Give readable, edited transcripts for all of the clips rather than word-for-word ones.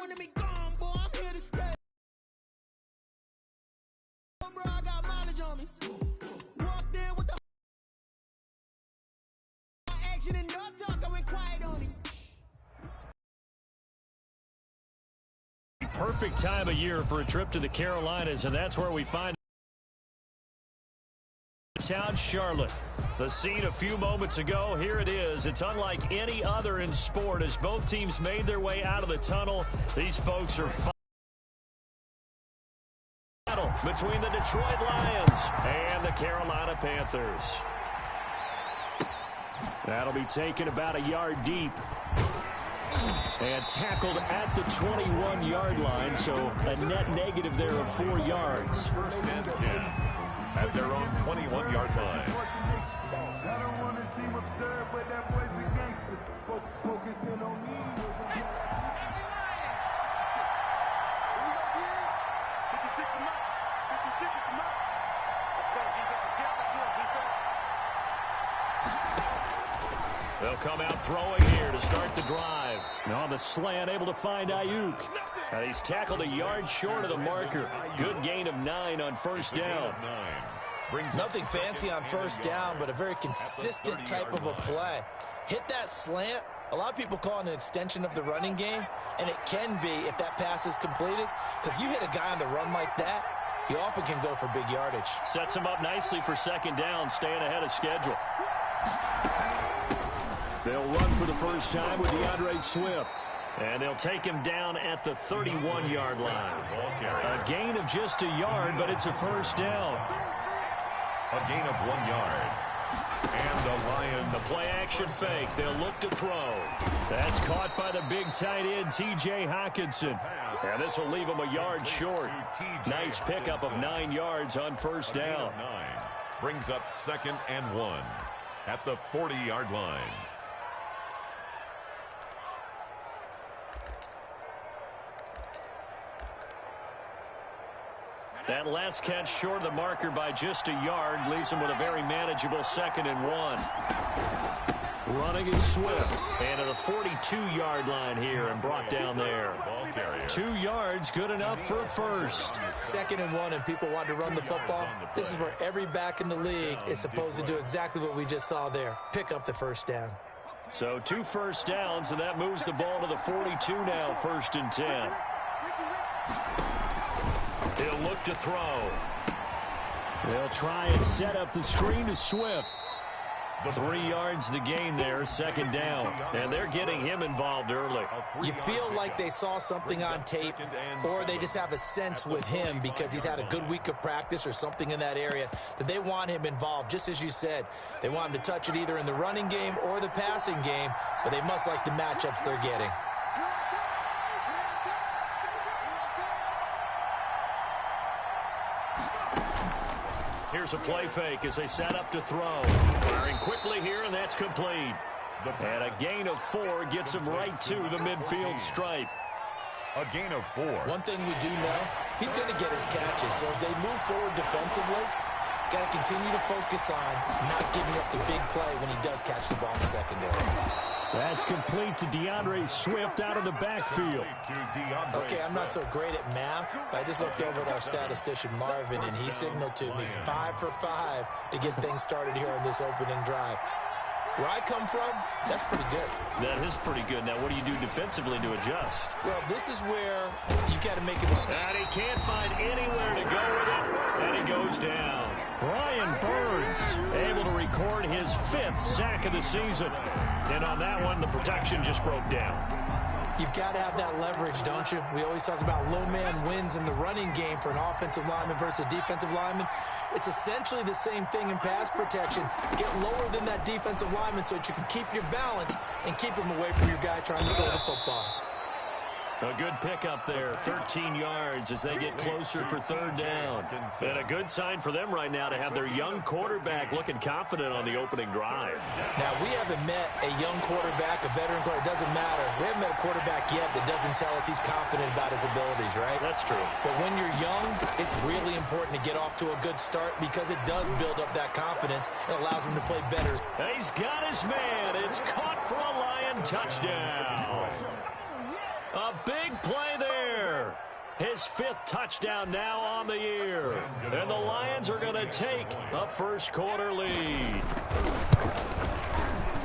wanted me gone, boy, I'm here to stay. Bro, I got mileage on me. Walked in with the action and no talk, I went quiet on him. Perfect time of year for a trip to the Carolinas, and that's where we find town Charlotte. The scene a few moments ago, here it is. It's unlike any other in sport as both teams made their way out of the tunnel. These folks are battle between the Detroit Lions and the Carolina Panthers. That'll be taken about a yard deep. And tackled at the 21-yard line, so a net negative there of 4 yards. First and 10 at their own 21-yard line. I don't want to seem absurd, but that boy's a gangster. Focusing on me. They'll come out throwing here to start the drive. And on the slant, able to find Ayuk. And he's tackled a yard short of the marker. Good gain of 9 on first down. Nothing fancy on first down, but a very consistent type of a play. Hit that slant. A lot of people call it an extension of the running game, and it can be if that pass is completed, because you hit a guy on the run like that, he often can go for big yardage. Sets him up nicely for second down, staying ahead of schedule. They'll run for the first time with DeAndre Swift. And they'll take him down at the 31-yard line. A gain of just a yard, but it's a first down. A gain of 1 yard. And the Lions. The play-action fake. They'll look to throw. That's caught by the big tight end, T.J. Hockenson. And this will leave him a yard short. Nice pickup of 9 yards on first down. Brings up 2nd and 1 at the 40-yard line. That last catch short of the marker by just a yard leaves him with a very manageable 2nd and 1. Running is Swift. And at a 42-yard line here and brought down there. 2 yards, good enough for a first. 2nd and 1, and people want to run the football. This is where every back in the league is supposed to do exactly what we just saw there. Pick up the first down. So 2 first downs, and that moves the ball to the 42 now, 1st and 10. He'll look to throw. They'll try and set up the screen to Swift. 3 yards the gain there, 2nd down. And they're getting him involved early. You feel like they saw something on tape, or they just have a sense with him because he's had a good week of practice or something in that area that they want him involved. Just as you said, they want him to touch it either in the running game or the passing game, but they must like the matchups they're getting. Here's a play fake as they set up to throw. Firing quickly here, and that's complete. And a gain of 4 gets him right to the midfield stripe. A gain of 4. One thing we do know, he's going to get his catches. So as they move forward defensively, got to continue to focus on not giving up the big play when he does catch the ball in the secondary. That's complete to DeAndre Swift out of the backfield. Okay, I'm not so great at math, but I just looked over at our statistician Marvin, and he signaled to me 5 for 5 to get things started here on this opening drive. Where I come from, that's pretty good. That is pretty good. Now, what do you do defensively to adjust? Well, this is where you got to make it. And he can't find anywhere to go with it, and he goes down. Brian Burns able to record his 5th sack of the season. And on that one, the protection just broke down. You've got to have that leverage, don't you? We always talk about low man wins in the running game for an offensive lineman versus a defensive lineman. It's essentially the same thing in pass protection. Get lower than that defensive lineman so that you can keep your balance and keep him away from your guy trying to throw the football. A good pickup there, 13 yards as they get closer for 3rd down. And a good sign for them right now to have their young quarterback looking confident on the opening drive. Now, we haven't met a young quarterback, a veteran quarterback. It doesn't matter. We haven't met a quarterback yet that doesn't tell us he's confident about his abilities, right? That's true. But when you're young, it's really important to get off to a good start because it does build up that confidence and allows him to play better. He's got his man. It's caught for a Lion touchdown. A big play there. His 5th touchdown now on the year. And the Lions are going to take a first-quarter lead.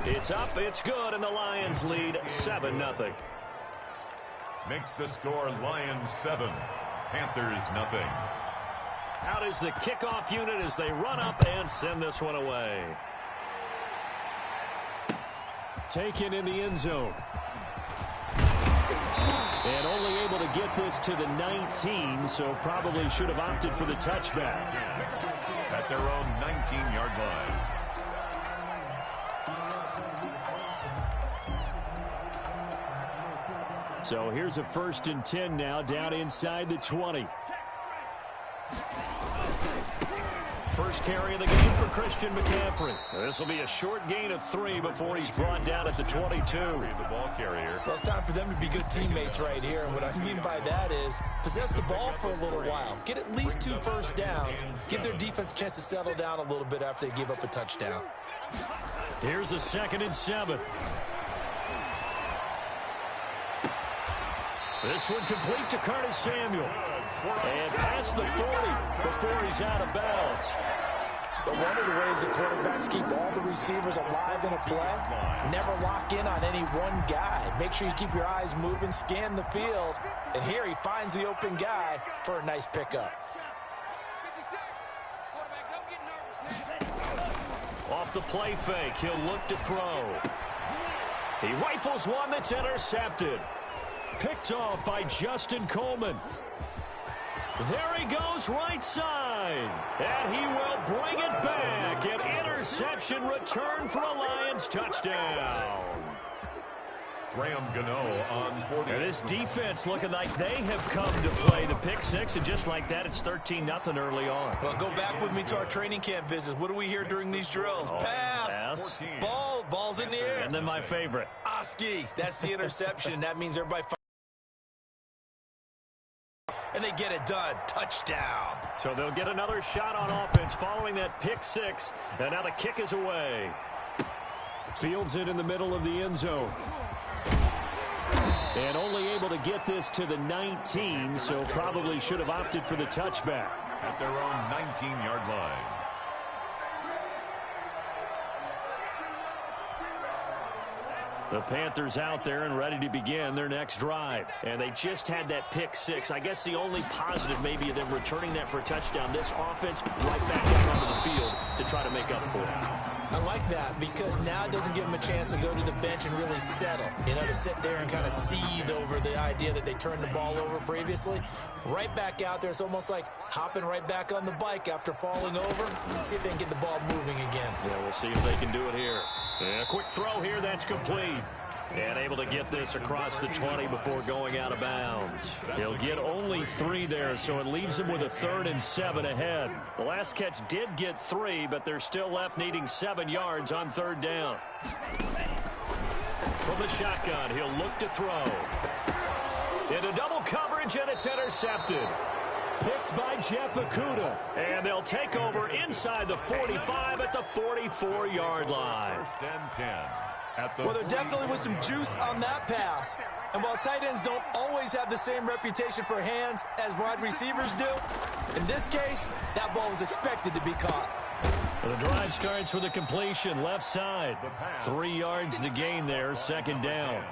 It's up, it's good, and the Lions lead 7-0. Makes the score Lions 7, Panthers nothing. Out is the kickoff unit as they run up and send this one away. Taken in the end zone. And only able to get this to the 19, so probably should have opted for the touchback. At their own 19-yard line. So here's a 1st and 10 now, down inside the 20. First carry of the game for Christian McCaffrey. This will be a short gain of 3 before he's brought down at the 22. The ball carrier. Well, it's time for them to be good teammates right here. And what I mean by that is possess the ball for a little while. Get at least 2 first downs. Give their defense a chance to settle down a little bit after they give up a touchdown. Here's a 2nd and 7. This one complete to Curtis Samuel. And past the 40 before he's out of bounds. But one of the ways the quarterbacks keep all the receivers alive in a play, never lock in on any one guy. Make sure you keep your eyes moving, scan the field. And here he finds the open guy for a nice pickup. Off the play fake, he'll look to throw. He rifles one that's intercepted. Picked off by Justin Coleman. There he goes right side. And he will bring it back. An interception return for a Lions touchdown. Graham Gano on 40. And this defense looking like they have come to play the pick 6. And just like that, it's 13-0 early on. Well, go back with me to our training camp visits. What do we hear during these drills? Pass. Ball's in the air. And then my favorite. Oski. That's the interception. That means everybody and they get it done. Touchdown. So they'll get another shot on offense following that pick 6. And now the kick is away. Fields it in the middle of the end zone. And only able to get this to the 19, so probably should have opted for the touchback. At their own 19-yard line. The Panthers out there and ready to begin their next drive. And they just had that pick 6. I guess the only positive maybe of them returning that for a touchdown. This offense right back out onto the field to try to make up for it. I like that because now it doesn't give them a chance to go to the bench and really settle. You know, to sit there and kind of seethe over the idea that they turned the ball over previously. Right back out there. It's almost like hopping right back on the bike after falling over. See if they can get the ball moving again. Yeah, we'll see if they can do it here. And a quick throw here. That's complete. And able to get this across the 20 before going out of bounds. He'll get only 3 there, so it leaves him with a 3rd and 7 ahead. The last catch did get 3, but they're still left needing 7 yards on 3rd down. From the shotgun, he'll look to throw. Into double coverage, and it's intercepted. Picked by Jeff Okudah. And they'll take over inside the 45 at the 44-yard line. 1st and 10. Well, there definitely was some juice on that pass. And while tight ends don't always have the same reputation for hands as wide receivers do, in this case, that ball was expected to be caught. The drive starts with a completion left side. 3 yards to gain there, 2nd down.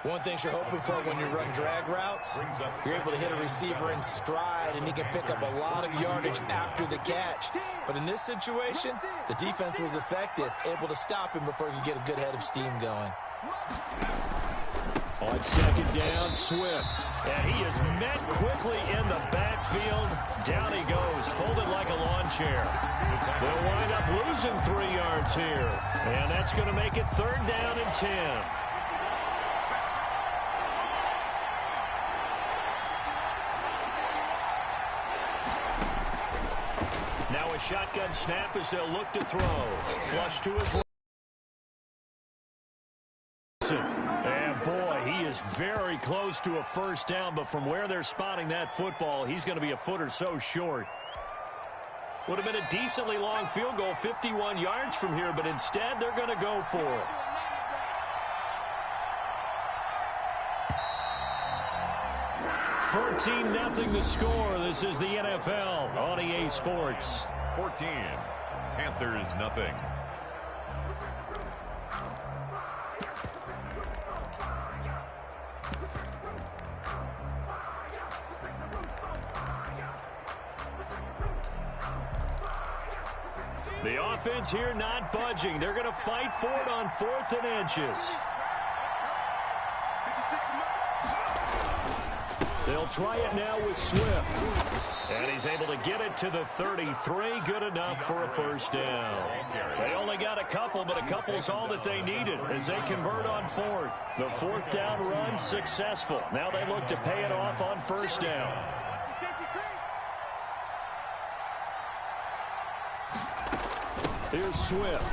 One thing you're hoping for when you run drag routes, you're able to hit a receiver in stride, and he can pick up a lot of yardage after the catch. But in this situation, the defense was effective, able to stop him before he could get a good head of steam going. On 2nd down, Swift. And he is met quickly in the backfield. Down he goes, folded like a lawn chair. They'll wind up losing 3 yards here. And that's going to make it 3rd down and 10. Now a shotgun snap as they'll look to throw. Flush to his right. And boy, he is very close to a 1st down, but from where they're spotting that football, he's going to be a foot or so short. Would have been a decently long field goal, 51 yards from here, but instead they're going to go for it. 14-0 the score. This is the NFL on EA Sports. 14. Panthers nothing. The offense here not budging. They're going to fight for it on 4th and inches. They'll try it now with Swift. And he's able to get it to the 33. Good enough for a first down. They only got a couple, but a couple's all that they needed as they convert on 4th. The 4th down run successful. Now they look to pay it off on first down. Here's Swift.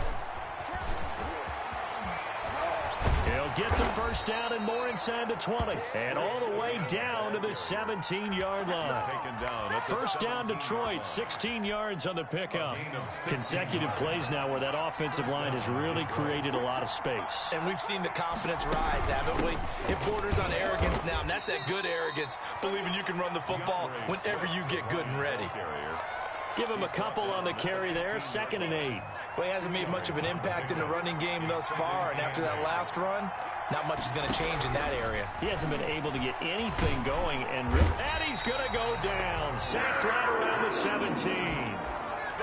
He'll get the first down and more inside the 20. And all the way down to the 17-yard line. First down Detroit, 16 yards on the pickup. Consecutive plays now where that offensive line has really created a lot of space. And we've seen the confidence rise, haven't we? It borders on arrogance now, and that's that good arrogance, believing you can run the football whenever you get good and ready. Give him a couple on the carry there, 2nd and 8. Well, he hasn't made much of an impact in the running game thus far, and after that last run, not much is going to change in that area. He hasn't been able to get anything going, and he's going to go down. Sacked right around the 17.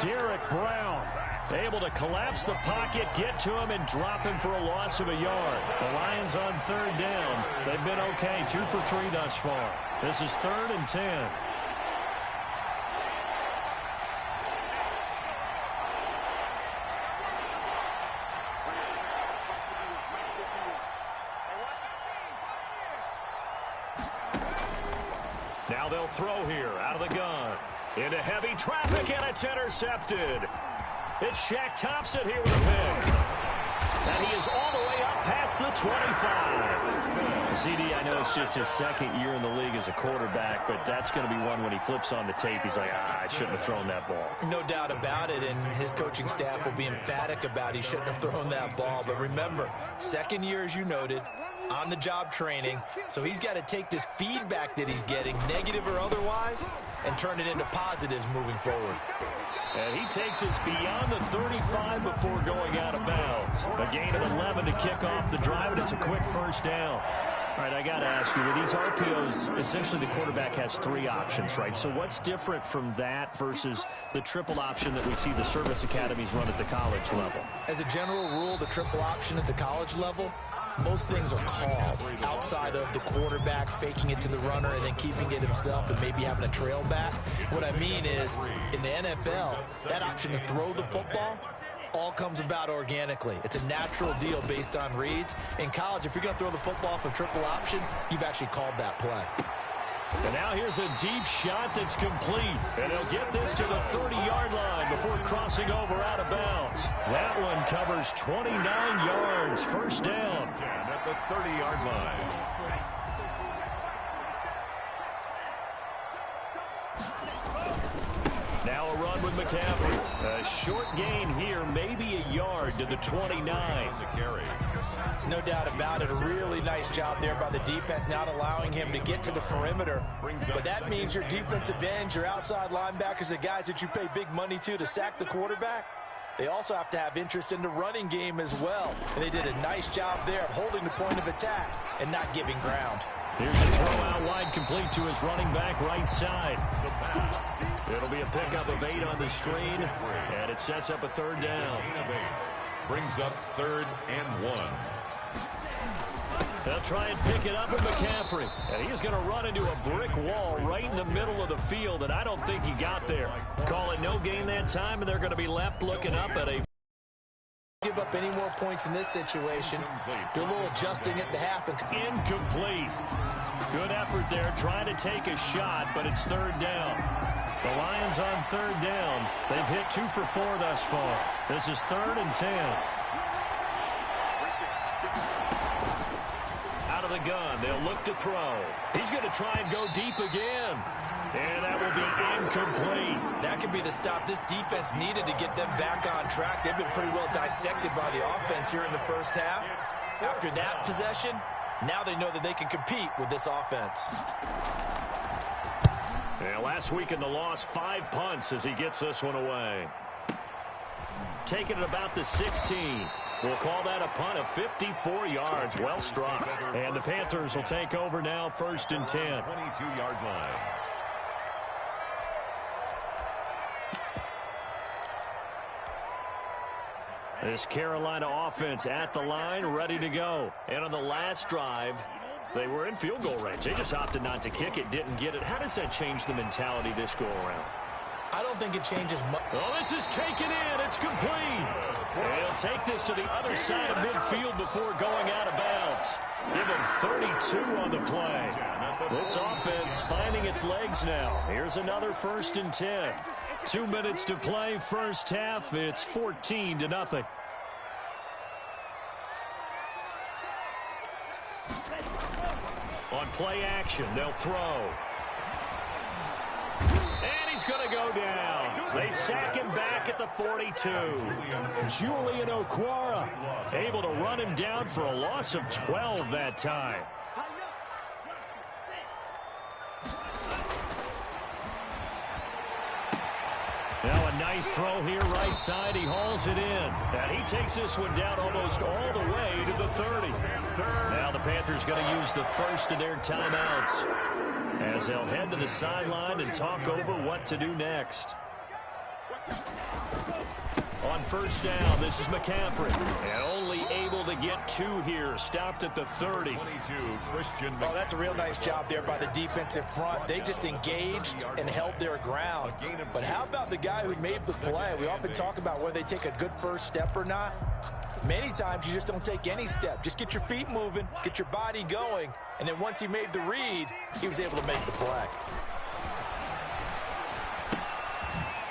Derek Brown able to collapse the pocket, get to him, and drop him for a loss of a yard. The Lions on 3rd down. They've been okay, 2 for 3 thus far. This is 3rd and 10. Now they'll throw here out of the gun. Into heavy traffic, and it's intercepted. It's Shaq Thompson here with a pick. And he is all the way up past the 25. CD, I know it's just his 2nd year in the league as a quarterback, but that's going to be one when he flips on the tape. He's like, I shouldn't have thrown that ball. No doubt about it, and his coaching staff will be emphatic about he shouldn't have thrown that ball. But remember, 2nd year, as you noted, on-the-job training, so he's got to take this feedback that he's getting, negative or otherwise, and turn it into positives moving forward. And he takes us beyond the 35 before going out of bounds. A gain of 11 to kick off the drive, and it's a quick first down. All right, I got to ask you, with these RPOs, essentially the quarterback has 3 options, right? So what's different from that versus the triple option that we see the service academies run at the college level? As a general rule, the triple option at the college level, most things are called outside of the quarterback faking it to the runner and then keeping it himself and maybe having a trail back. What I mean is, in the NFL, that option to throw the football all comes about organically. It's a natural deal based on reads. In college, if you're going to throw the football for triple option, you've actually called that play. And now here's a deep shot that's complete. And he'll get this to the 30-yard line before crossing over out of bounds. That one covers 29 yards. First down. At the 30-yard line. Now a run with McCaffrey. A short gain here, maybe a yard to the 29. No doubt about it. A really nice job there by the defense, not allowing him to get to the perimeter. But that means your defensive ends, your outside linebackers, the guys that you pay big money to sack the quarterback, they also have to have interest in the running game as well. And they did a nice job there of holding the point of attack and not giving ground. Here's a throw out wide, complete to his running back right side. It'll be a pickup of 8 on the screen, and it sets up a 3rd down. Brings up 3rd and 1. They'll try and pick it up with McCaffrey. And he's going to run into a brick wall right in the middle of the field, and I don't think he got there. Call it no gain that time, and they're going to be left looking up at a... Give up any more points in this situation. Do a little adjusting at the half. Incomplete. Good effort there, trying to take a shot, but it's 3rd down. The Lions on 3rd down. They've hit 2 for 4 thus far. This is 3rd and 10. Out of the gun, they'll look to throw. He's going to try and go deep again. And that will be incomplete. That could be the stop this defense needed to get them back on track. They've been pretty well dissected by the offense here in the first half. After that possession, now they know that they can compete with this offense. And last week in the loss, 5 punts as he gets this one away. Taking it about the 16. We'll call that a punt of 54 yards. Well struck. And the Panthers will take over now, 1st and 10. 22-yard line. This Carolina offense at the line, ready to go. And on the last drive, they were in field goal range. They just opted not to kick it, didn't get it. How does that change the mentality this go around? I don't think it changes much. Oh, this is taken in. It's complete. And he'll take this to the other side of midfield before going out of bounds. Give him 32 on the play. This offense finding its legs now. Here's another 1st and 10. 2 minutes to play, first half. It's 14-0. On play action, they'll throw. And he's going to go down. They sack him back at the 42. Julian Okwara able to run him down for a loss of 12 that time. Now a nice throw here right side. He hauls it in. And he takes this one down almost all the way to the 30. Now the Panthers going to use the first of their timeouts as they'll head to the sideline and talk over what to do next. On 1st down, this is McCaffrey. And only able to get 2 here. Stopped at the 30. 22, Christian McCaffrey. Oh, that's a real nice job there by the defensive front. They just engaged and held their ground. But how about the guy who made the play? We often talk about whether they take a good first step or not. Many times you just don't take any step. Just get your feet moving, get your body going. And then once he made the read, he was able to make the play.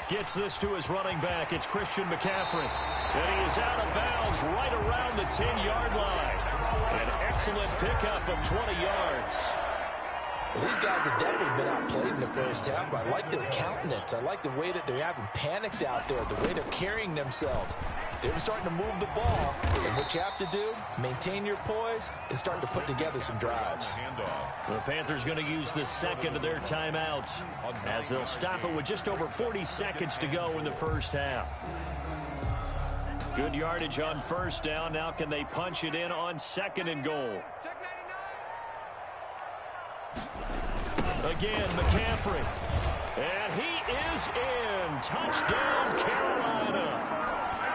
Gets this to his running back. It's Christian McCaffrey. And he is out of bounds right around the 10-yard line. An excellent pickup of 20 yards. Well, these guys have definitely been outplayed in the first half. I like their countenance. I like the way that they haven't panicked out there, the way they're carrying themselves. They're starting to move the ball. And what you have to do, maintain your poise and start to put together some drives. The Panthers going to use the second of their timeouts as they'll stop it with just over 40 seconds to go in the first half. Good yardage on 1st down. Now can they punch it in on 2nd and goal? Again, McCaffrey. And he is in. Touchdown, Carolina.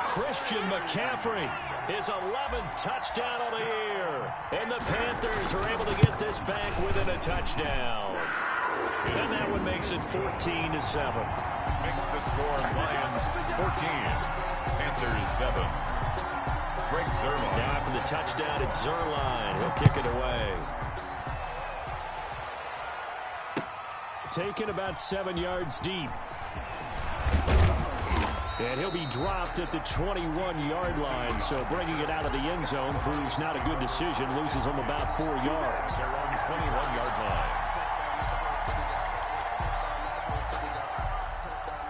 Christian McCaffrey, his 11th touchdown of the year. And the Panthers are able to get this back within a touchdown. And that one makes it 14-7. Makes the score Lions 14, Panthers 7. Greg Zuerlein. Now after the touchdown, it's Zuerlein. He'll kick it away. Taken about 7 yards deep. And he'll be dropped at the 21-yard line, so bringing it out of the end zone proves not a good decision. Loses him about 4 yards. They're on the 21-yard line.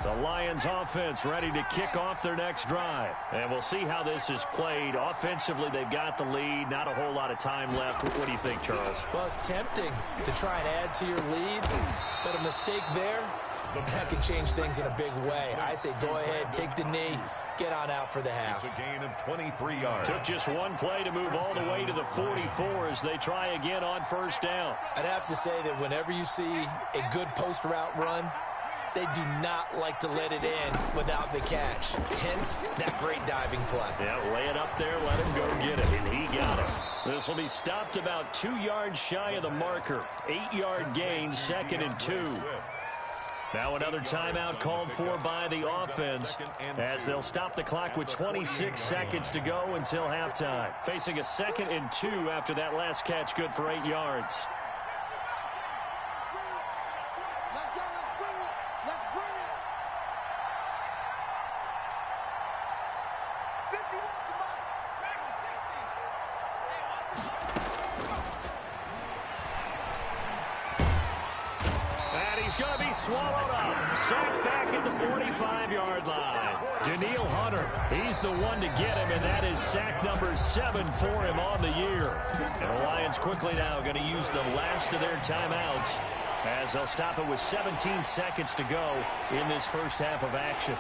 The Lions offense ready to kick off their next drive. And we'll see how this is played. Offensively, they've got the lead. Not a whole lot of time left. What do you think, Charles? Well, it's tempting to try and add to your lead, but a mistake there, that can change things in a big way. I say go ahead, take the knee, get on out for the half. It's a gain of 23 yards. Took just one play to move all the way to the 44 as they try again on 1st down. I'd have to say that whenever you see a good post route run, they do not like to let it in without the catch. Hence, that great diving play. Yeah, lay it up there, let him go get it, and he got it. This will be stopped about 2 yards shy of the marker. 8-yard gain, 2nd and 2. Now another timeout called for by the offense as they'll stop the clock with 26 seconds to go until halftime. Facing a 2nd and 2 after that last catch, good for 8 yards. Let's go, let's bring it. Let's bring it. 51, come on. And he's going to be swallowed up. Sacked back at the 45-yard line. Danielle Hunter, he's the one to get him, and that is sack number 7 for him on the year. And the Lions quickly now going to use the last of their timeouts as they'll stop it with 17 seconds to go in this first half of action.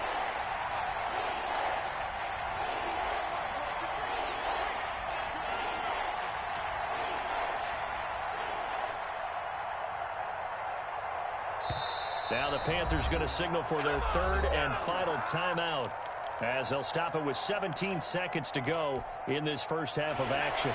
Now the Panthers going to signal for their third and final timeout, as they'll stop it with 17 seconds to go in this first half of action.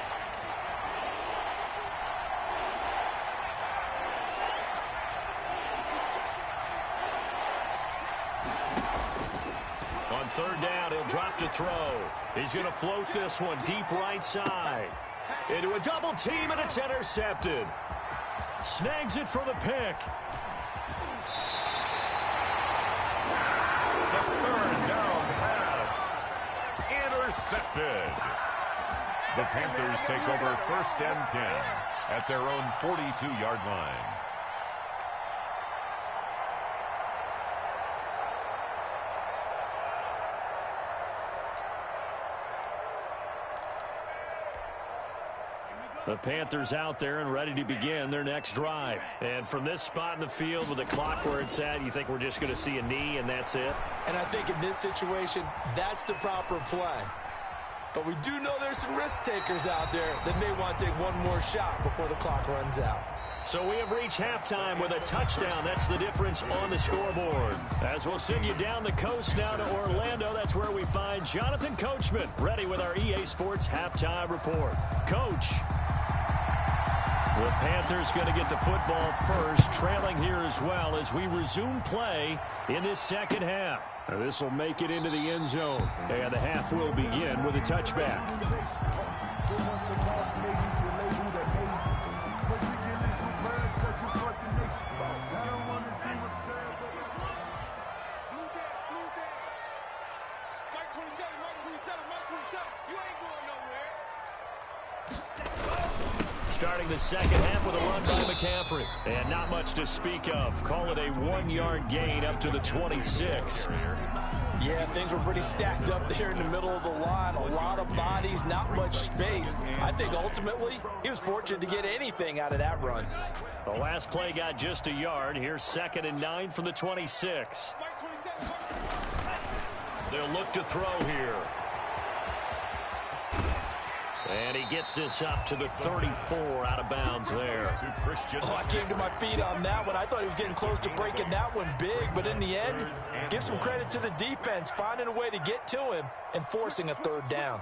On third down, he'll drop to throw. He's going to float this one deep right side. Into a double team, and it's intercepted. Snags it for the pick. Intercepted. The Panthers take over first and 10 at their own 42-yard line. The Panthers out there and ready to begin their next drive. And from this spot in the field with the clock where it's at, you think we're just going to see a knee and that's it? And I think in this situation, that's the proper play. But we do know there's some risk takers out there that may want to take one more shot before the clock runs out. So we have reached halftime with a touchdown. That's the difference on the scoreboard. As we'll send you down the coast now to Orlando, that's where we find Jonathan Coachman, ready with our EA Sports Halftime Report. Coach. The Panthers going to get the football first, trailing here as well as we resume play in this second half. This will make it into the end zone, and the half will begin with a touchback. Starting the second half with a run by McCaffrey. And not much to speak of. Call it a 1-yard gain up to the 26. Yeah, things were pretty stacked up there in the middle of the line. A lot of bodies, not much space. I think ultimately he was fortunate to get anything out of that run. The last play got just a yard. Here's 2nd and 9 from the 26. They'll look to throw here. And he gets this up to the 34 out of bounds there. Oh, I came to my feet on that one. I thought he was getting close to breaking that one big, but in the end, give some credit to the defense, finding a way to get to him and forcing a third down.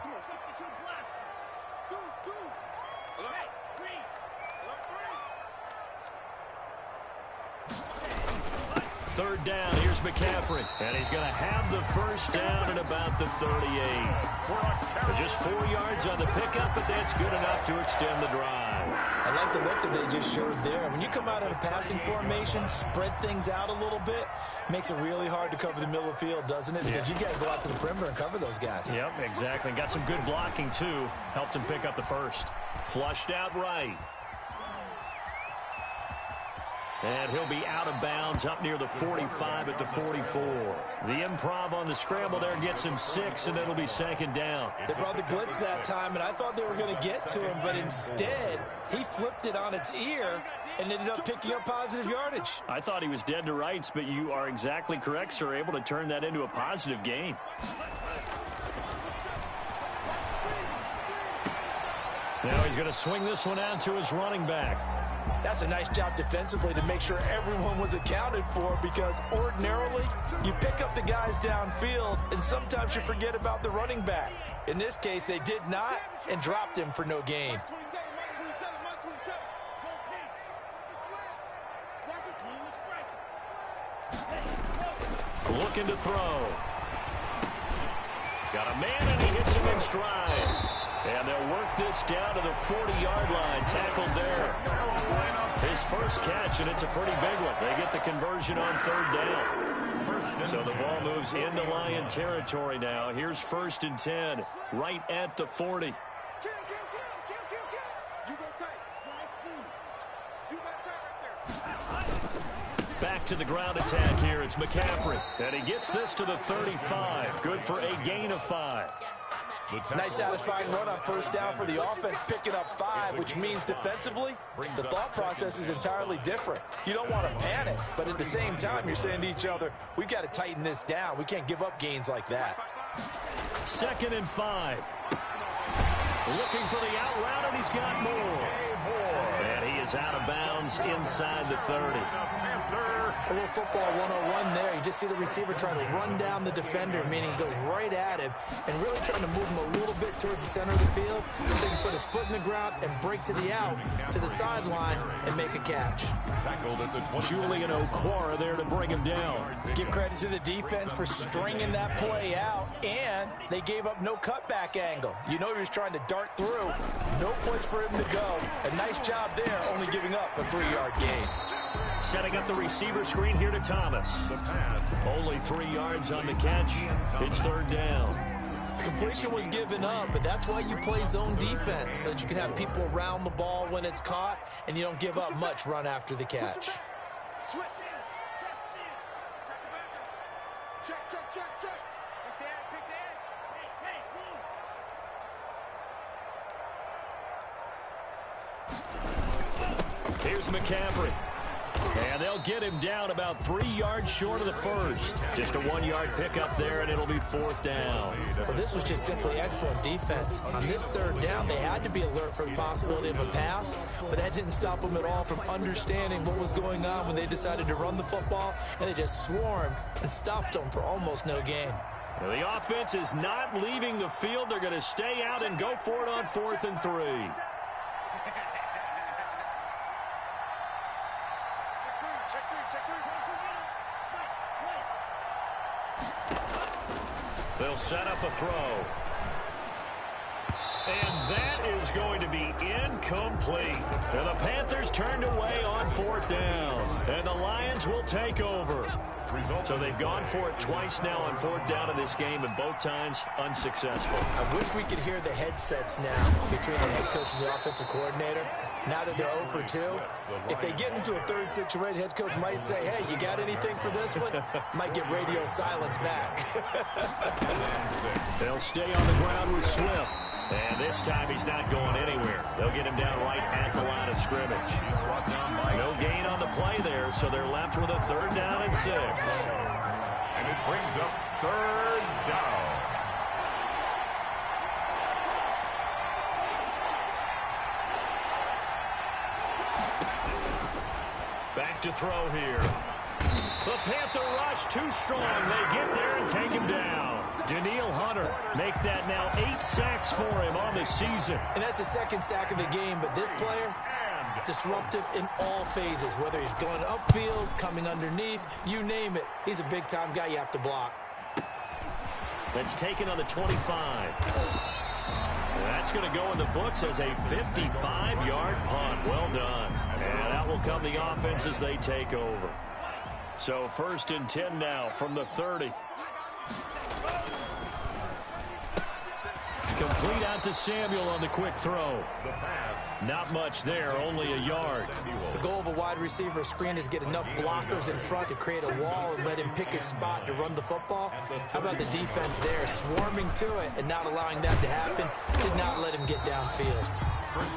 Third down, here's McCaffrey. And he's going to have the first down at about the 38. Just 4 yards on the pickup, but that's good enough to extend the drive. I like the look that they just showed there. When you come out in a passing formation, spread things out a little bit, makes it really hard to cover the middle of the field, doesn't it? Because you got to go out to the perimeter and cover those guys. Yep, exactly. Got some good blocking, too. Helped him pick up the first. Flushed out right. And he'll be out of bounds up near the 45 at the 44. The improv on the scramble there gets him 6, and it'll be 2nd down. They brought the blitz that time, and I thought they were going to get to him, but instead he flipped it on its ear and ended up picking up positive yardage. I thought he was dead to rights, but you are exactly correct, sir, able to turn that into a positive gain. Now he's going to swing this one out to his running back. That's a nice job defensively to make sure everyone was accounted for, because ordinarily you pick up the guys downfield and sometimes you forget about the running back. In this case, they did not and dropped him for no gain. Looking to throw. Got a man and he hits him in stride. And they'll work this down to the 40-yard line. Tackled there. His first catch, and it's a pretty big one. They get the conversion on third down. So the ball moves into Lion territory now. Here's 1st and 10, right at the 40. Back to the ground attack here. It's McCaffrey. And he gets this to the 35. Good for a gain of 5. Nice satisfying run on first down for the offense, picking up 5, which means defensively, the thought process is entirely different. You don't want to panic, but at the same time, you're saying to each other, we've got to tighten this down. We can't give up gains like that. 2nd and 5. Looking for the out route, and he's got more. And he is out of bounds inside the 30. A little football 101 there. You just see the receiver trying to run down the defender, meaning he goes right at him and really trying to move him a little bit towards the center of the field so he can put his foot in the ground and break to the out, to the sideline, and make a catch. Tackled at the 20. Julian Okwara there to bring him down. Give credit to the defense for stringing that play out, and they gave up no cutback angle. You know he was trying to dart through. No place for him to go. A nice job there, only giving up a 3-yard gain. Setting up the receiver screen here to Thomas. The pass. Only 3 yards on the catch. It's 3rd down. Completion was given up, but that's why you play zone defense, so that you can have people around the ball when it's caught, and you don't give up much run after the catch. Check. Here's McCaffrey. And they'll get him down about 3 yards short of the first. Just a 1-yard pickup there, and it'll be 4th down. Well, this was just simply excellent defense. On this 3rd down, they had to be alert for the possibility of a pass, but that didn't stop them at all from understanding what was going on when they decided to run the football, and they just swarmed and stopped them for almost no gain. Now, the offense is not leaving the field. They're going to stay out and go for it on 4th and 3. They'll set up a throw. And that is going to be incomplete. And the Panthers turned away on 4th down. And the Lions will take over. So they've gone for it twice now on 4th down in this game, and both times unsuccessful. I wish we could hear the headsets now between the head coach and the offensive coordinator. Now that they're 0 for 2, if they get into a 3rd situation, head coach might say, hey, you got anything for this one? Might get radio silence back. They'll stay on the ground with Swift. And this time he's not going anywhere. They'll get him down right at the line of scrimmage. No gain on the play there, so they're left with a 3rd down and 6. And it brings up 3rd down. Back to throw here. The Panther rush too strong. They get there and take him down. Danielle Hunter make that now 8 sacks for him on the season. And that's the 2nd sack of the game, but this player, disruptive in all phases, whether he's going upfield, coming underneath, you name it. He's a big-time guy you have to block. That's taken on the 25. That's going to go in the books as a 55-yard punt. Well done. And out will come the offense as they take over. So 1st and 10 now from the 30. Complete out to Samuel on the quick throw. Not much there, only a yard. The goal of a wide receiver screen is get enough blockers in front to create a wall and let him pick his spot to run the football. How about the defense there, swarming to it and not allowing that to happen? Did not let him get downfield.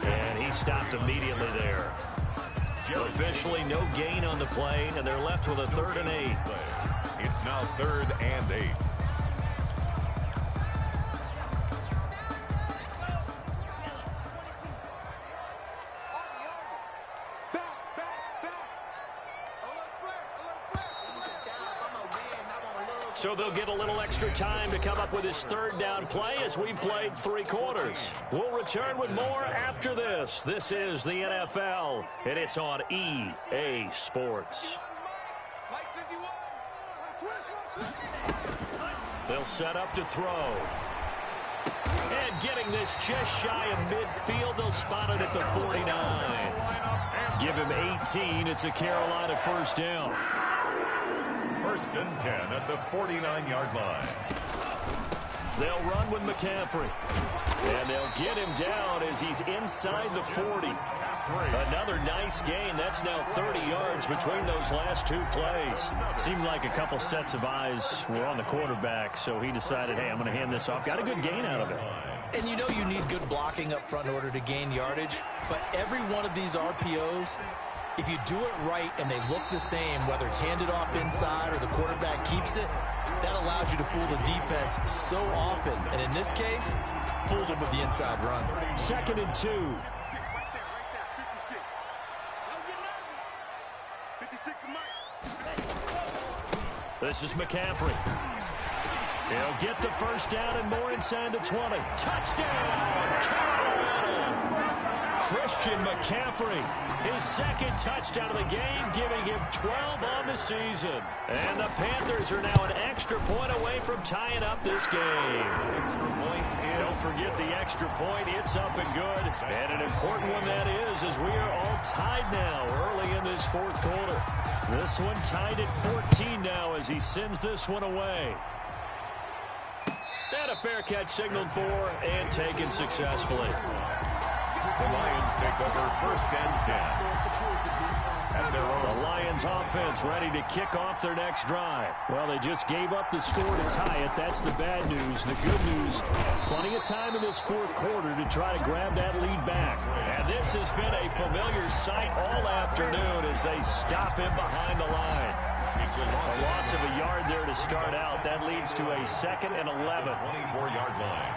And he stopped immediately there. Officially no gain on the play, and they're left with a 3rd and 8. It's now 3rd and 8. So they'll get a little extra time to come up with his 3rd down play as we've played 3 quarters. We'll return with more after this. This is the NFL, and it's on EA Sports. They'll set up to throw. And getting this just shy of midfield, they'll spot it at the 49. Give him 18. It's a Carolina 1st down. 1st and 10 at the 49-yard line. They'll run with McCaffrey. And they'll get him down as he's inside the 40. Another nice gain. That's now 30 yards between those last two plays. Seemed like a couple sets of eyes were on the quarterback, so he decided, hey, I'm going to hand this off. Got a good gain out of it. And you know you need good blocking up front in order to gain yardage, but every one of these RPOs, if you do it right and they look the same, whether it's handed off inside or the quarterback keeps it, that allows you to fool the defense so often. And in this case, fooled them with the inside run. 2nd and 2. This is McCaffrey. He'll get the first down and more inside the 20. Touchdown, Carolina! Christian McCaffrey, his second touchdown of the game, giving him 12 on the season. And the Panthers are now an extra point away from tying up this game. Don't forget the extra point. It's up and good. And an important one that is, as we are all tied now early in this fourth quarter. This one tied at 14 now as he sends this one away. And a fair catch signaled for and taken successfully. The Lions take over 1st and 10. At their own. The Lions offense ready to kick off their next drive. Well, they just gave up the score to tie it. That's the bad news. The good news, plenty of time in this fourth quarter to try to grab that lead back. And this has been a familiar sight all afternoon as they stop him behind the line. A loss of a yard there to start out. That leads to a 2nd and 11. 24-yard line.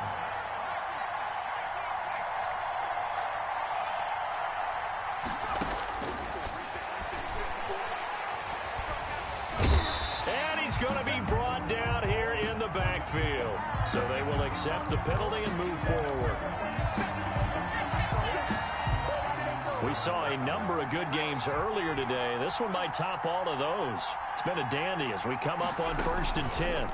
And he's going to be brought down here in the backfield. So they will accept the penalty and move forward. We saw a number of good games earlier today. This one might top all of those. It's been a dandy as we come up on 1st and 10.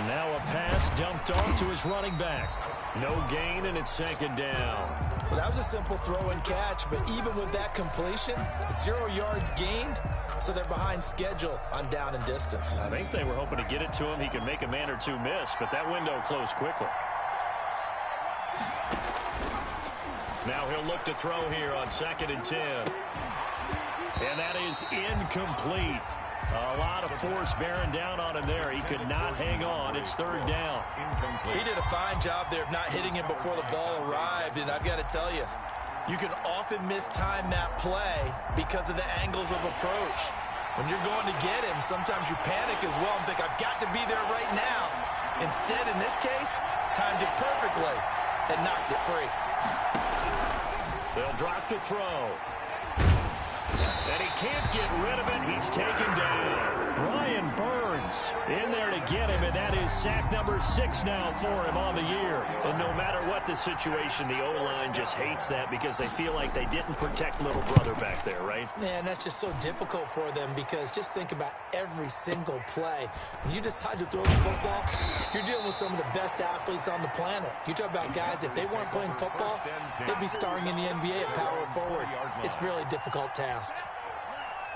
Now a pass dumped off to his running back. No gain, and it's 2nd down. Well, that was a simple throw and catch, but even with that completion, 0 yards gained, so they're behind schedule on down and distance. I think they were hoping to get it to him. He could make a man or two miss, but that window closed quickly. Now he'll look to throw here on 2nd and 10. And that is incomplete. A lot of force bearing down on him there. He could not hang on. It's 3rd down. He did a fine job there of not hitting him before the ball arrived, and I've got to tell you, you can often mistime that play because of the angles of approach. When you're going to get him, sometimes you panic as well and think, I've got to be there right now. Instead, in this case, timed it perfectly and knocked it free. They'll drop to throw. And he can't get rid of it. He's taken down. Brian Burns in there to get him, and that is sack number 6 now for him on the year. And no matter what the situation, the O-line just hates that because they feel like they didn't protect little brother back there, right? Man, that's just so difficult for them because just think about every single play. When you decide to throw the football, you're dealing with some of the best athletes on the planet. You talk about guys, if they weren't playing football, they'd be starring in the NBA at power forward. It's a really difficult task.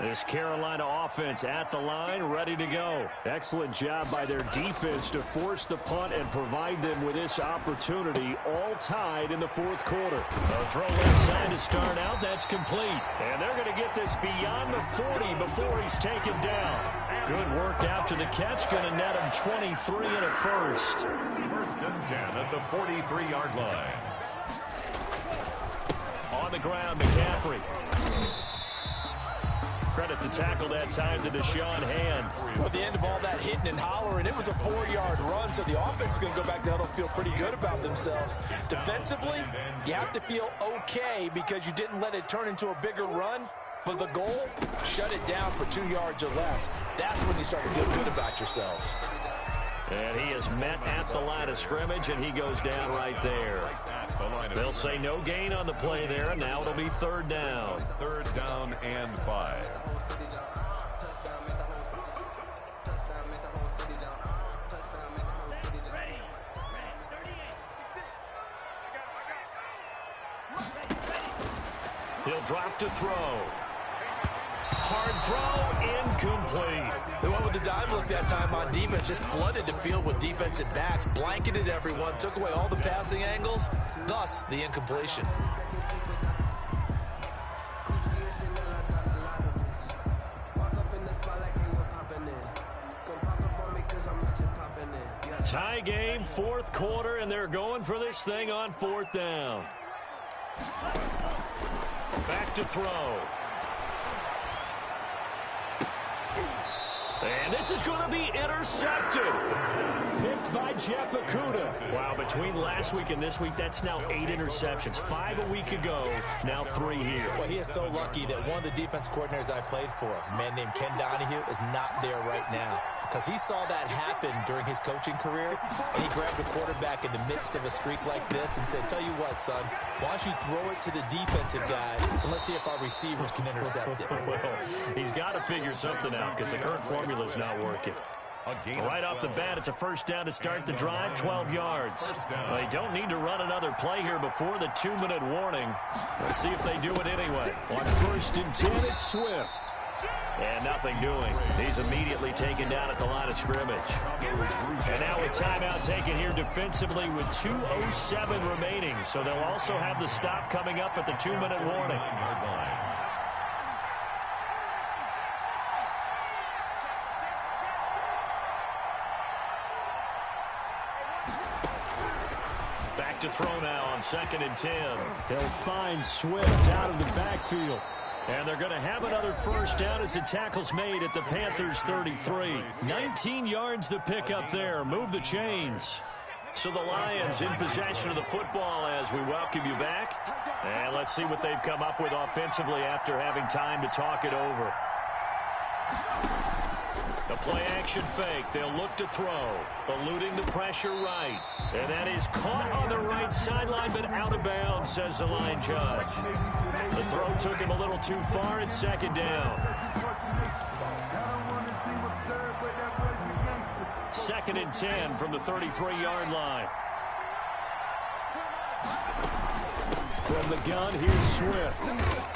This Carolina offense at the line, ready to go. Excellent job by their defense to force the punt and provide them with this opportunity, all tied in the fourth quarter. A throw left side to start out. That's complete. And they're going to get this beyond the 40 before he's taken down. Good work after the catch. Going to net him 23 and a first. 1st and 10 at the 43-yard line. On the ground, McCaffrey. Credit the tackle that time to Deshaun Hand. At the end of all that hitting and hollering, it was a 4-yard run, so the offense is going to go back to huddle, feel pretty good about themselves. Defensively, you have to feel okay because you didn't let it turn into a bigger run. But the goal, shut it down for 2 yards or less. That's when you start to feel good about yourselves. And he is met at the line of scrimmage, and he goes down right there. They'll say no gain on the play there, and now it'll be 3rd down. 3rd down and 5. He'll drop to throw. Hard throw, incomplete. They went with the dime look that time on defense, just flooded the field with defensive backs, blanketed everyone, took away all the passing angles, thus the incompletion. Tie game, fourth quarter, and they're going for this thing on fourth down. Back to throw. And this is going to be intercepted. Picked by Jeff Okudah. Wow, between last week and this week, that's now 8 interceptions. 5 a week ago, now 3 here. Well, he is so lucky that one of the defense coordinators I played for, a man named Ken Donahue, is not there right now. Because he saw that happen during his coaching career, and he grabbed the quarterback in the midst of a streak like this and said, tell you what, son, why don't you throw it to the defensive guys, and let's see if our receivers can intercept it. Well, he's got to figure something out because the current formula's not working. Right off the bat, it's a first down to start the drive, 12 yards. They don't need to run another play here before the 2-minute warning. Let's see if they do it anyway. On first and 10, it's Swift. And nothing doing. He's immediately taken down at the line of scrimmage. And now a timeout taken here defensively with 2:07 remaining. So they'll also have the stop coming up at the 2-minute warning. Back to throw now on second and 10. He'll find Swift out of the backfield. And they're going to have another first down as the tackle's made at the Panthers' 33. 19 yards to pick up there. Move the chains. So the Lions in possession of the football as we welcome you back. And let's see what they've come up with offensively after having time to talk it over. The play-action fake. They'll look to throw. Eluding the pressure right. And that is caught on the right sideline, but out of bounds, says the line judge. The throw took him a little too far. It's second down. Second and 10 from the 33-yard line. From the gun, here's Swift.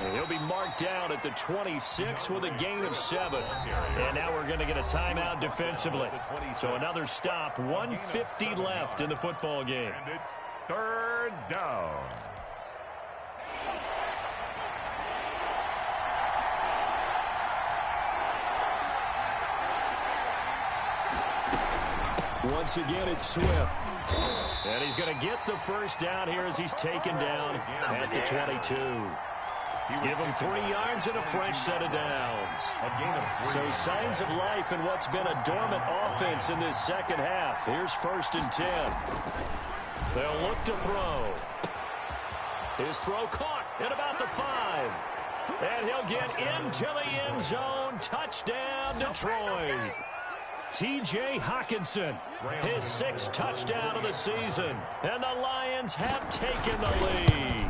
And he'll be marked down at the 26 with a gain of 7. And now we're going to get a timeout defensively. So another stop, 1:50 left in the football game. And it's third down. Once again, it's Swift. And he's going to get the first down here as he's taken down at the 22. Give him 3 yards and a fresh set of downs. So signs of life in what's been a dormant offense in this second half. Here's first and 10. They'll look to throw. His throw caught at about the 5. And he'll get into the end zone. Touchdown, Detroit. T.J. Hockenson, his 6th touchdown of the season. And the Lions have taken the lead.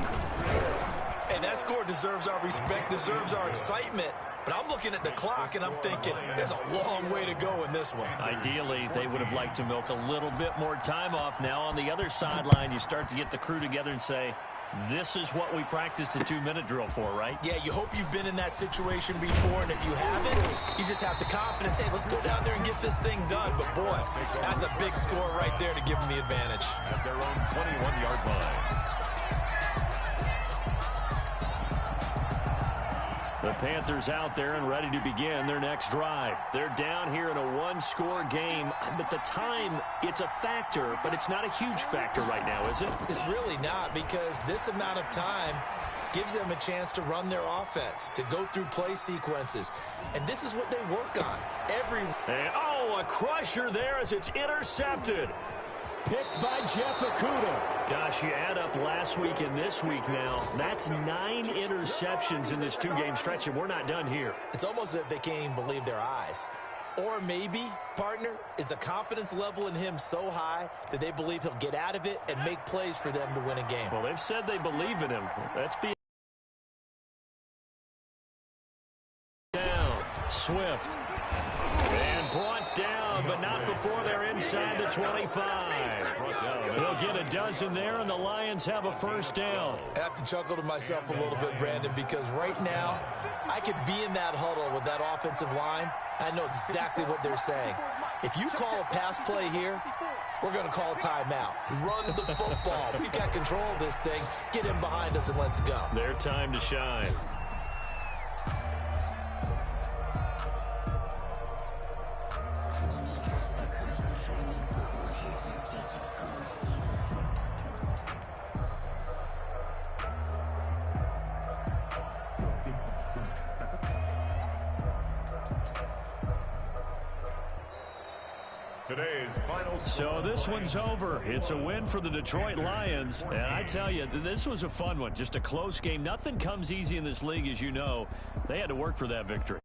And that score deserves our respect, deserves our excitement. But I'm looking at the clock, and I'm thinking, there's a long way to go in this one. Ideally, they would have liked to milk a little bit more time off. Now, on the other sideline, you start to get the crew together and say, this is what we practiced a 2-minute drill for, right? Yeah, you hope you've been in that situation before, and if you haven't, you just have the confidence, hey, let's go down there and get this thing done. But, boy, that's a big score right there to give them the advantage. At their own 21-yard line. The Panthers out there and ready to begin their next drive. They're down here in a 1-score game. But the time, it's a factor, but it's not a huge factor right now, is it? It's really not, because this amount of time gives them a chance to run their offense, to go through play sequences. And this is what they work on. And, a crusher there as it's intercepted. Picked by Jeff Okudah. Gosh, you add up last week and this week now. That's 9 interceptions in this 2-game stretch, and we're not done here. It's almost as if they can't even believe their eyes. Or maybe, partner, is the confidence level in him so high that they believe he'll get out of it and make plays for them to win a game. Well, they've said they believe in him. That's being down. Swift. And brought down, but not before. before they're inside the 25. He'll get a dozen there, and the Lions have a first down. I have to chuckle to myself a little bit, Brandon, because right now I could be in that huddle with that offensive line. I know exactly what they're saying. If you call a pass play here, we're going to call a timeout. Run the football. We've got control of this thing. Get in behind us and let's go. Their time to shine. Today's final score. So this one's over. It's a win for the Detroit Lions. And I tell you, this was a fun one. Just a close game. Nothing comes easy in this league, as you know. They had to work for that victory.